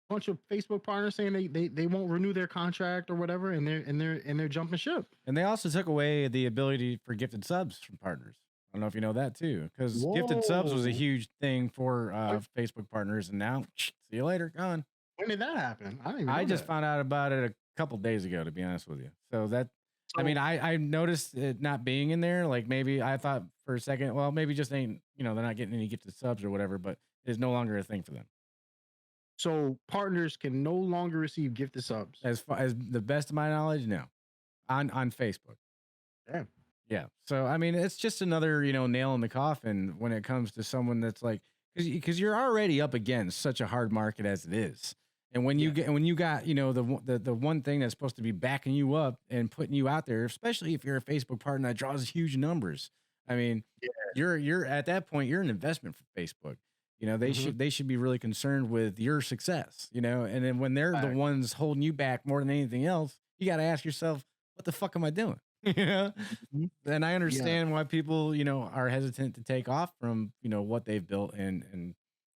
bunch of Facebook partners saying they won't renew their contract or whatever, and they're jumping ship. And they also took away the ability for gifted subs from partners. I don't know if you know that too, because gifted subs was a Whoa. huge thing for When, Facebook partners, and now see you later, gone. when did that happen? I didn't even I know just that. found out about it a couple days ago, to be honest with you. So that, I mean, So I noticed it not being in there. Like maybe I thought for a second, well, maybe just ain't, they're not getting any gifted subs or whatever, but it's no longer a thing for them. so partners can no longer receive gifted subs. As far as the best of my knowledge, no, on Facebook. Damn. Yeah. So I mean, it's just another nail in the coffin when it comes to someone that's like, because you're already up against such a hard market as it is. And when Yeah. when you got the one thing that's supposed to be backing you up and putting you out there, especially if you're a Facebook partner that draws huge numbers. I mean, Yeah. you're at that point, you're an investment for Facebook. Mm-hmm. They should be really concerned with your success. And then when they're the Fact. ones holding you back more than anything else, you got to ask yourself, what the fuck am I doing? you know Mhm. and I Yeah. understand why people are hesitant to take off from what they've built and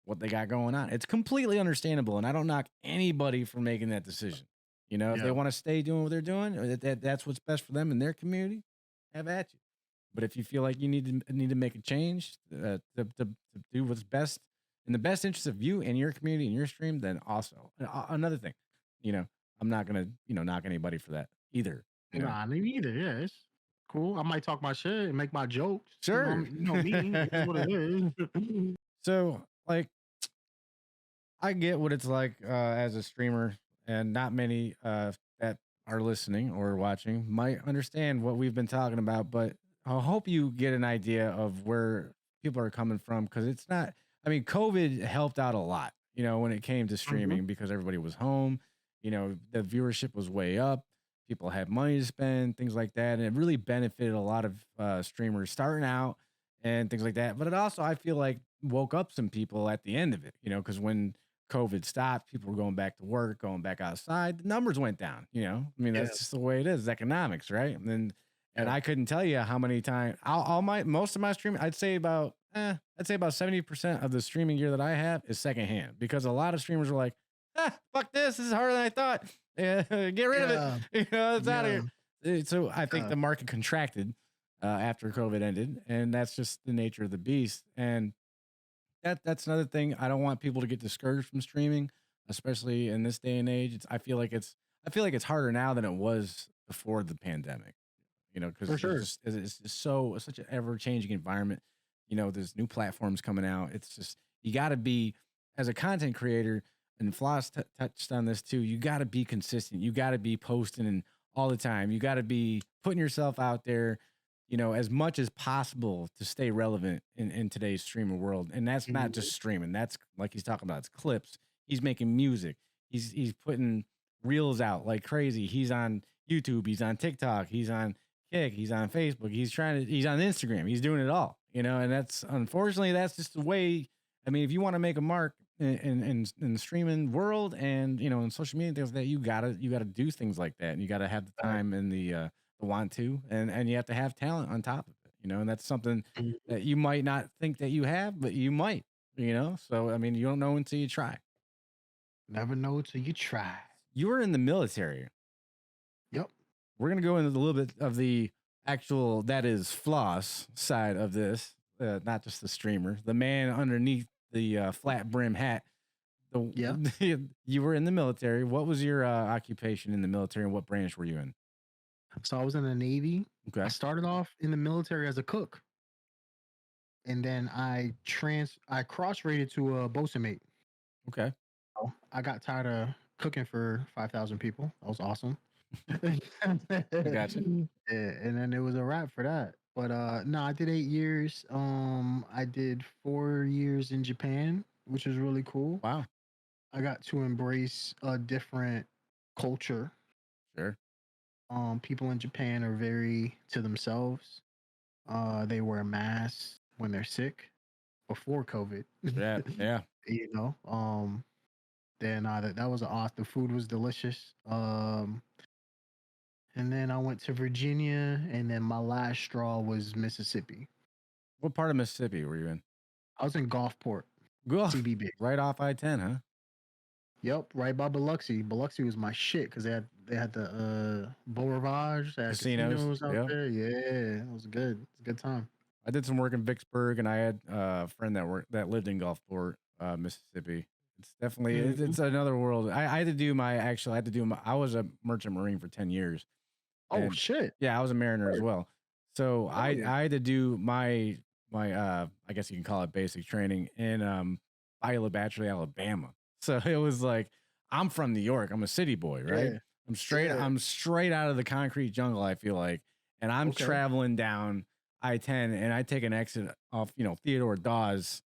what they got going on. It's completely understandable, and I don't knock anybody for making that decision. If they Yeah. want to stay doing what they're doing, or that's what's best for them and their community, have at you. But if you feel like you need to make a change to do what's best in the best interest of you and your community and your stream, then also another thing, you know, I'm not gonna knock anybody for that either. Nah, me neither. Yeah, it's cool. I might talk my shit and make my jokes. Sure. You know me. It is what it is. So like I get what it's like as a streamer, and not many that are listening or watching might understand what we've been talking about. But I hope you get an idea of where people are coming from, because it's not. I mean, COVID helped out a lot, when it came to Mhm. streaming, because everybody was home. The viewership was way up. People had money to spend, things like that, and it really benefited a lot of streamers starting out and things like that. But it also, I feel like, woke up some people at the end of it, because when COVID stopped, people were going back to work, going back outside. The numbers went down. I mean, Yeah. that's just the way it is. It's economics, right? And Yeah. I couldn't tell you how many times all my most of my streaming, I'd say about 70% of the streaming gear that I have is secondhand, because a lot of streamers are like, fuck this is harder than I thought. Yeah, get rid of it. Yeah. It's out of Yeah. here. So I think Yeah. the market contracted after COVID ended, and that's just the nature of the beast. And that's another thing. I don't want people to get discouraged from streaming, especially in this day and age. I feel like it's harder now than it was before the pandemic. For Because sure. it's just it's such an ever changing environment. There's new platforms coming out. It's just you got to be, as a content creator, and Floss touched on this too. You got to be consistent. You got to be posting and all the time. You got to be putting yourself out there, as much as possible to stay relevant in today's streaming world. And that's not Mhm. just streaming. That's like he's talking about. It's clips. He's making music. He's putting reels out like crazy. He's on YouTube. He's on TikTok. He's on Kick. He's on Facebook. He's on Instagram. He's doing it all. And that's, unfortunately, that's just the way. I mean, if you want to make a mark in the streaming world and in social media, things like that, you gotta do things like that, and you gotta have the Fact. time and the want to, and you have to have talent on top of it, and that's something Mhm. that you might not think that you have, but you might, so I mean, you don't know until you try. Never know till you try. You were in the military. Yep. We're gonna go into a little bit of the actual, that is Floss side of this, not just the streamer, the man underneath the flat brim hat. Yeah. You were in the military. What was your occupation in the military, and what branch were you in? So I was in the Navy. I Okay. started off in the military as a cook, and then I cross rated to a bosun mate. Okay. So I got tired of cooking for 5,000 people. That was awesome. I got you. Yeah, and then it was a wrap for that. But no, I did 8 years. I did 4 years in Japan. which is really cool. Wow. I got to embrace a different culture. Sure. People in Japan are very to themselves. They wear masks when they're sick before COVID. Yeah. Yeah. You know. Then that was awesome. The food was delicious. And then I went to Virginia, and then my last straw was Mississippi. What part of Mississippi were you in? I was in Gulfport, Gulf. CBB. Right off I-10, huh? Yep, right by Biloxi. Biloxi was my shit because they had the Beau Rivage, they had casinos out there. Yeah, it was good. It's a good time. I did some work in Vicksburg, and I had a friend that lived in Gulfport, Mississippi. It's definitely it's another world. I had to do I was a merchant marine for 10 years. Oh shit! Yeah, I was a mariner as well. So I had to do my I guess you can call it basic training in Iowa Bachelor, Alabama. So it was like, I'm from New York. I'm a city boy, right? Yeah. I'm straight out of the concrete jungle, I feel like. And I'm traveling down I-10, and I take an exit off, Theodore Dawes.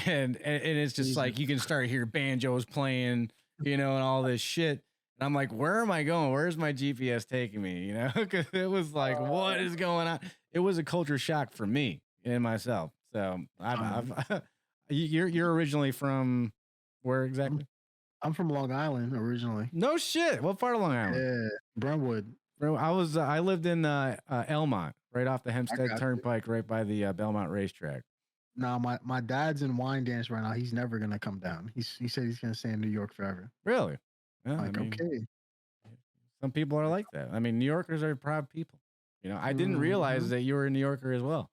And it's just like, you can start hear banjos playing, and all this shit. And I'm like, where am I going? Where's my GPS taking me? Because it was like, what is going on? It was a culture shock for me and myself. So you're originally from where exactly? I'm from Long Island originally. No shit. What part of Long Island? Yeah, Brentwood. Bro, I lived in Elmont, right off the Hempstead Turnpike, right by the Belmont racetrack. No, my dad's in Wine Dance right now. He's never gonna come down. He said he's gonna stay in New York forever. Really? Yeah, okay. Some people are like that. I mean, New Yorkers are proud people. I didn't realize that you were a New Yorker as well.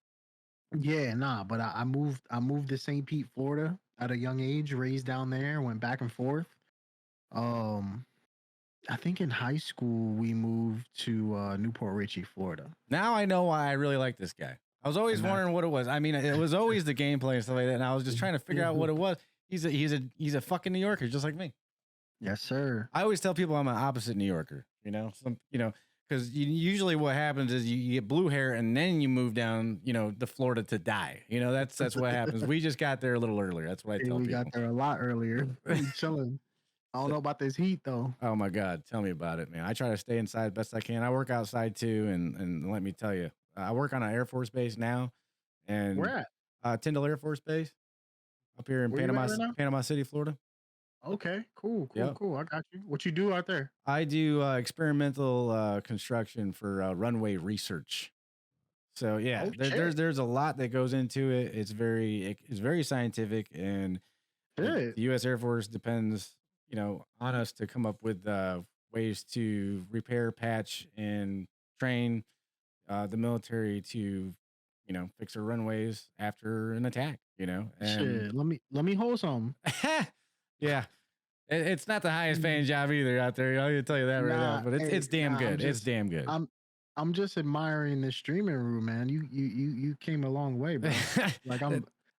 Yeah, nah, but I moved to St. Pete, Florida at a young age, raised down there, went back and forth. I think in high school we moved to Newport Richey, Florida. Now I know why I really like this guy. I was always wondering what it was. I mean, it was always the gameplay and stuff like that, and I was just trying to figure out what it was. He's a fucking New Yorker, just like me. Yes, sir. I always tell people I'm an opposite New Yorker. Because usually what happens is you get blue hair and then you move down, to Florida to die. That's what happens. We just got there a little earlier. That's what I tell people. We got there a lot earlier. Chilling. I don't know about this heat though. Oh my God, tell me about it, man. I try to stay inside best I can. I work outside too, and let me tell you, I work on an Air Force base now. And where at? Tyndall Air Force Base, up here in Panama City, Florida. Okay, cool. I got you. What you do out there? I do experimental construction for runway research. So yeah, there's a lot that goes into it. It's very scientific, and the U.S. Air Force depends, on us to come up with ways to repair, patch, and train the military to, fix their runways after an attack. And shit, let me hold some. Yeah. It's not the highest paying job either out there. I can tell you that right now, but it's damn good. It's damn good. I'm just admiring the streaming room, man. You came a long way, bro. Like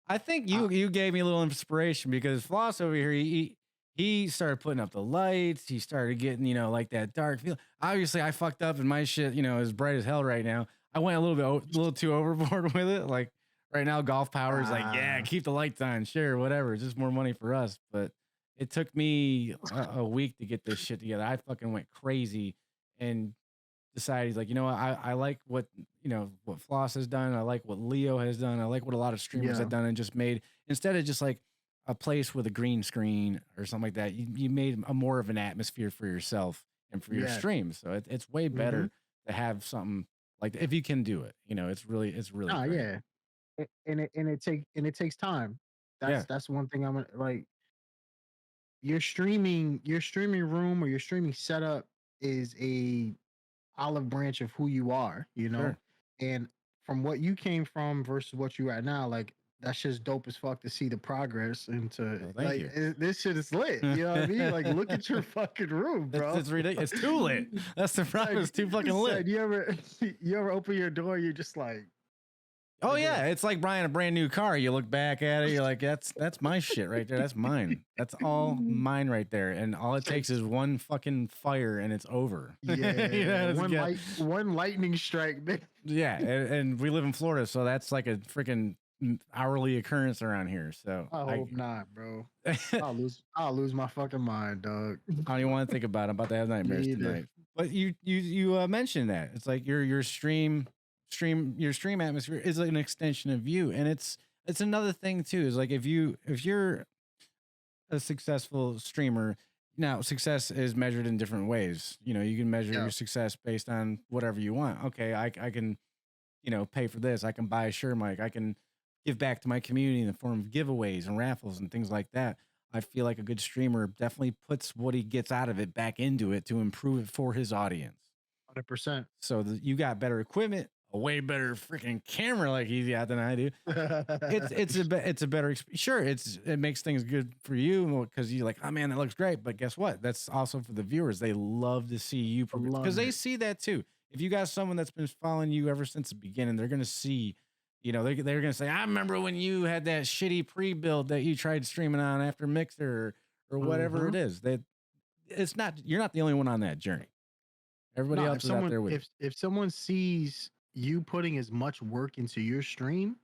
I think you gave me a little inspiration because Floss over here, he started putting up the lights. He started getting, like that dark feel. Obviously, I fucked up and my shit, is bright as hell right now. I went a little too overboard with it. Like right now, Golf Power is like, yeah, keep the lights on, sure, whatever. It's just more money for us, but. It took me a week to get this shit together. I fucking went crazy and decided, like, I like what Floss has done. I like what Leo has done. I like what a lot of streamers have done, and just made, instead of just like a place with a green screen or something like that, you made a more of an atmosphere for yourself and for your streams. So it's way better to have something like that if you can do it. It's really great. Yeah. And it takes time. That's one thing I'm like. Your streaming room or your streaming setup is a olive branch of who you are, Sure. And from what you came from versus what you are now, like that's just dope as fuck to see the progress into this shit is lit. You know what I mean? Like look at your fucking room, bro. It's ridiculous. It's too lit. That's the problem. Like, it's too fucking lit. You ever open your door, you're just like, oh yeah, it's like buying a brand new car. You look back at it, you're like, that's my shit right there. That's mine. That's all mine right there. And all it takes is one fucking fire and it's over. Yeah, one lightning strike. Yeah, and we live in Florida, so that's like a freaking hourly occurrence around here. So I I hope not, bro. I I'll lose my fucking mind, dog. don't even want to think about it. I'm about to have Me nightmares either. tonight. But you mentioned that it's like your stream atmosphere is like an extension of you, and it's another thing too. Is like if you're a successful streamer. Now, success is measured in different ways. You know, you can measure Yeah, your success based on whatever you want. Okay, I can, pay for this. I can buy a Sure mic. I can give back to my community in the form of giveaways and raffles and things like that. I feel like a good streamer definitely puts what he gets out of it back into it to improve it for his audience. 100%. So that you got better equipment, a way better freaking camera like he's got than I do. It's a better sure it makes things good for you because you're like, oh man, that looks great, but guess what, that's also for the viewers. They love to see you progress because Love they it. see that too. If you got someone that's been following you ever since the beginning, they're gonna see, they're gonna say, I remember when you had that shitty pre-build that you tried streaming on after Mixer or whatever Hmm. it is. That it's not, you're not the only one on that journey. Everybody No, else is out there with you. if someone sees you putting as much work into your stream,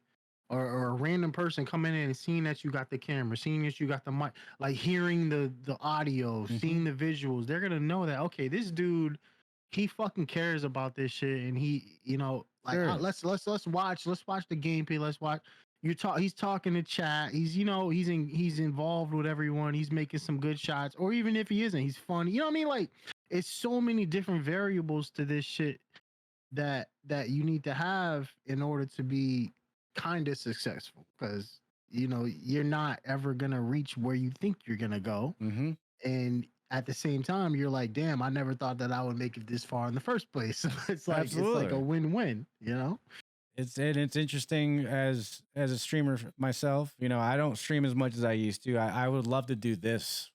or a random person coming in and seeing that you got the camera, seeing that you got the mic, like hearing the audio, Hmm. seeing the visuals, they're gonna know that okay, this dude, he fucking cares about this shit, and he, like Sure. let's watch the gameplay, let's watch. He's talking to chat. He's he's involved with everyone. He's making some good shots, or even if he isn't, he's funny. You know what I mean? Like it's so many different variables to this shit that you need to have in order to be kind of successful, because you're not ever gonna reach where you think you're gonna go, Hmm. and at the same time you're like, damn, I never thought that I would make it this far in the first place. It's like a Absolutely. win-win. It's interesting as a streamer myself. I don't stream as much as I used to. I would love to do this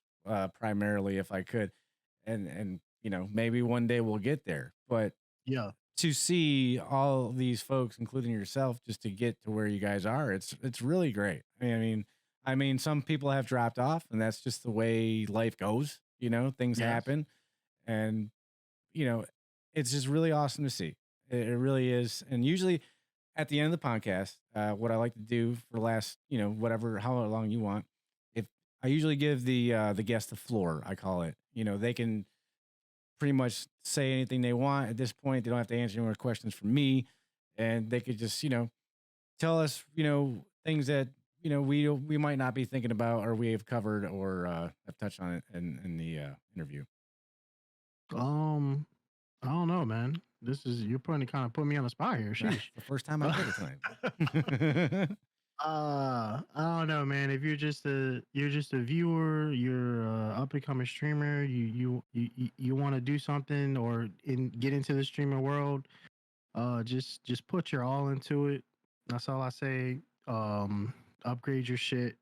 primarily if I could, and maybe one day we'll get there. But Yeah. to see all these folks, including yourself, just to get to where you guys are, it's really great. I mean, some people have dropped off, and that's just the way life goes. Things Yes. happen, and you know, it's just really awesome to see. It really is. And usually at the end of the podcast, what I like to do for the last, whatever, how long you want, if I usually give the guest the floor, I call it. They can pretty much say anything they want at this point. They don't have to answer any more questions from me, and they could just, tell us, things that we might not be thinking about or we have covered or have touched on it in the interview. um I don't know, man. You're putting kind of put me on the spot here. That's Sheesh. the first time I did it tonight. I don't know, man. If you're just a viewer, you're a up and coming streamer, you want to do something or get into the streamer world, just put your all into it. That's all I say. Upgrade your shit.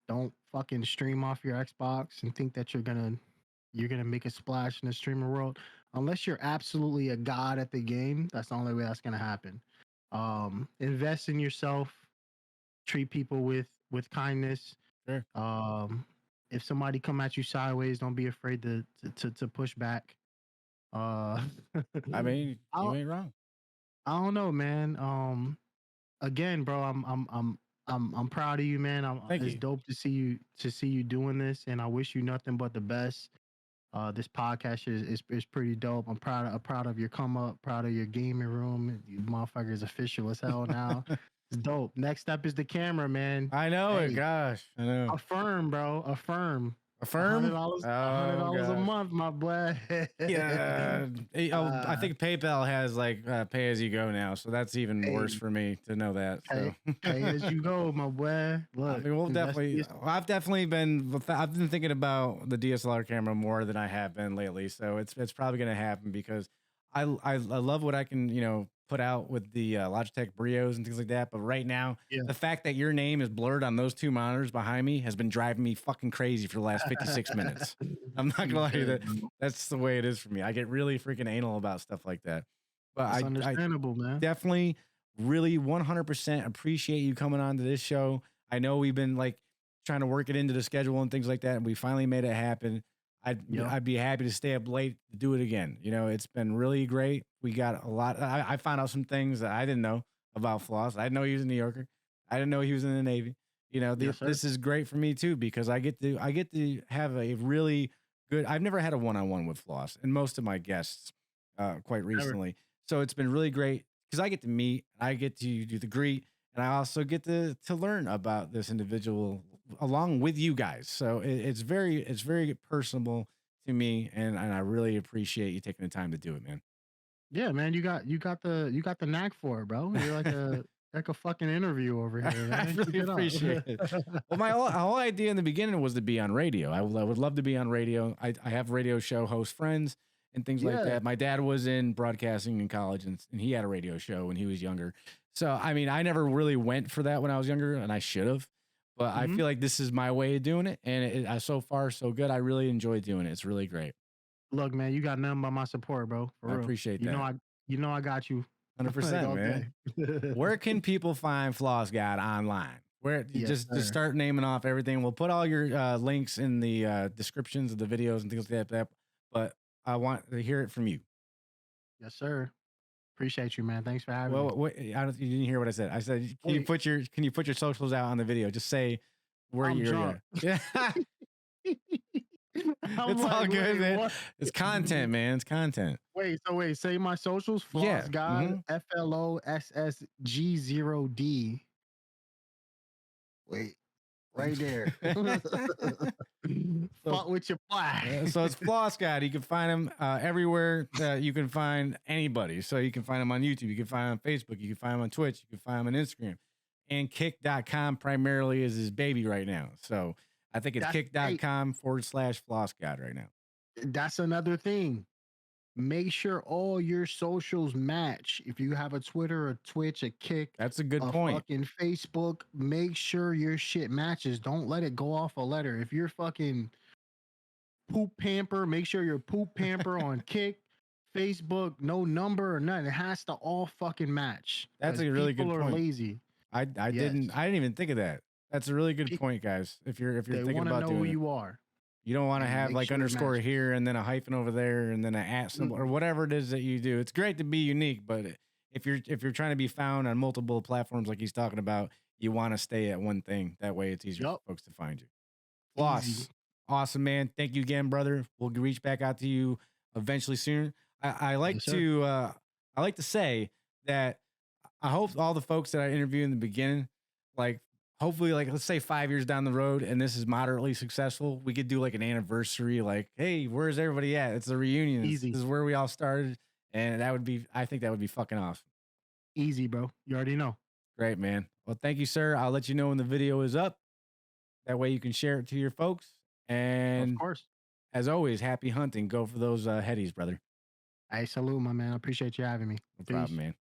Don't fucking stream off your Xbox and think that you're gonna make a splash in the streamer world. Unless you're absolutely a god at the game, that's the only way that's gonna happen. Invest in yourself, treat people with kindness. Sure. If somebody come at you sideways, don't be afraid to push back. Uh, I mean, I you don't, ain't wrong. I don't know, man. Again, bro, I'm proud of you, man. Thank It's you. dope to see you doing this, and I wish you nothing but the best. This podcast is pretty dope. I'm proud of your come up, proud of your gaming room. You motherfuckers official as hell now. It's dope. Next step is the camera, man. I know it. Hey, Gosh, I know. affirm, bro. Affirm. A hundred Affirm? dollars, a hundred Oh dollars a gosh. month, my boy. Yeah. I uh, think PayPal has like pay as you go now, so that's even worse hey, for me to know that. pay, So pay as you go, my boy. I Look, mean, we'll invest in definitely. I've been thinking about the DSLR camera more than I have been lately. So it's probably going to happen because I love what I can put out with the Logitech Brios and things like that. But right now, yeah. the fact that your name is blurred on those two monitors behind me has been driving me fucking crazy for the last 56 minutes. I'm not gonna lie to you, Good, bro. that's the way it is for me. I get really freaking anal about stuff like that. But That's I understandable, man. definitely really 100% appreciate you coming on to this show. I know we've been like trying to work it into the schedule and things like that, and we finally made it happen. Yep. I'd be happy to stay up late to do it again. It's been really great. We got a lot. I found out some things that I didn't know about Floss. I didn't know he was a New Yorker. I didn't know he was in the Navy. You know, Yes, sir. this is great for me too because I get to have a really good. I've never had a one-on-one with Floss, and most of my guests, quite Never. recently. So it's been really great because I get to meet, I get to do the greet, and I also get to learn about this individual along with you guys. So it's very personable to me, and I really appreciate you taking the time to do it, man. Yeah, man, you got the knack for it, bro. You're like a fucking interview over here, I man. Keep really it up. appreciate it. Well, my whole idea in the beginning was to be on radio. I would love to be on radio. I have radio show host friends and things like Yeah. that. My dad was in broadcasting in college, and he had a radio show when he was younger. So, I mean, I never really went for that when I was younger, and I should have. But I Mhm. feel like this is my way of doing it, and so far so good. I really enjoy doing it. It's really great. Look, man, you got nothing but my support, bro. I For real. appreciate that. You know I got you. Like 100%, all man. day. Where can people find Floss God online? Where Yes, just sir. start naming off everything. We'll put all your links in the descriptions of the videos and things like that. But I want to hear it from you. Yes, sir. Appreciate you, man. Thanks for having me. Well, you didn't hear what I said. I said, Wait, can you put your socials out on the video? Just say where I'm you're drunk. at. Yeah, I'm it's all like, good, wait, man. what? It's content, man. It's content. Wait, say my socials. Yeah. Floss God, FLOSSG0D. Wait, right there. So Fuck with your black. So it's Floss God. You can find him everywhere that you can find anybody. So you can find him on YouTube. You can find him on Facebook. You can find him on Twitch. You can find him on Instagram. And kick.com primarily is his baby right now. So I think it's That's hey, kick.com/Floss God right now. that's another thing. Make sure all your socials match. If you have a Twitter, a Twitch, a Kick, That's a good a point. fucking Facebook, make sure your shit matches. Don't let it go off a letter. If you're fucking poop pamper, make sure your poop pamper on Kick, Facebook, no number or nothing. It has to all fucking match. That's Because a really people good are point. lazy. I Yes. didn't even think of that. That's a really good Pe- point, guys. If you're They thinking want to about know who doing it. you are You don't want to and have make like sure it underscore matches. here and then a hyphen over there and then an at symbol or Mm-mm. whatever it is that you do. It's great to be unique, but if you're trying to be found on multiple platforms like he's talking about, you want to stay at one thing. That way, it's easier Yup. for folks to find you. Easy. Floss, awesome man. Thank you again, brother. We'll reach back out to you eventually soon. I like Yes, sir. to I like to say that I hope all the folks that I interviewed in the beginning, like hopefully, like let's say 5 years down the road, and this is moderately successful, we could do like an anniversary, like, hey, where's everybody at? It's a reunion. Easy. This is where we all started, and that would be, I think that would be fucking awesome. Easy, bro. You already know. Great, man. Well, thank you, sir. I'll let you know when the video is up. That way you can share it to your folks. Of And course. as always, happy hunting. Go for those headies, brother. I salute, my man. I appreciate you having me. No Peace. problem, man.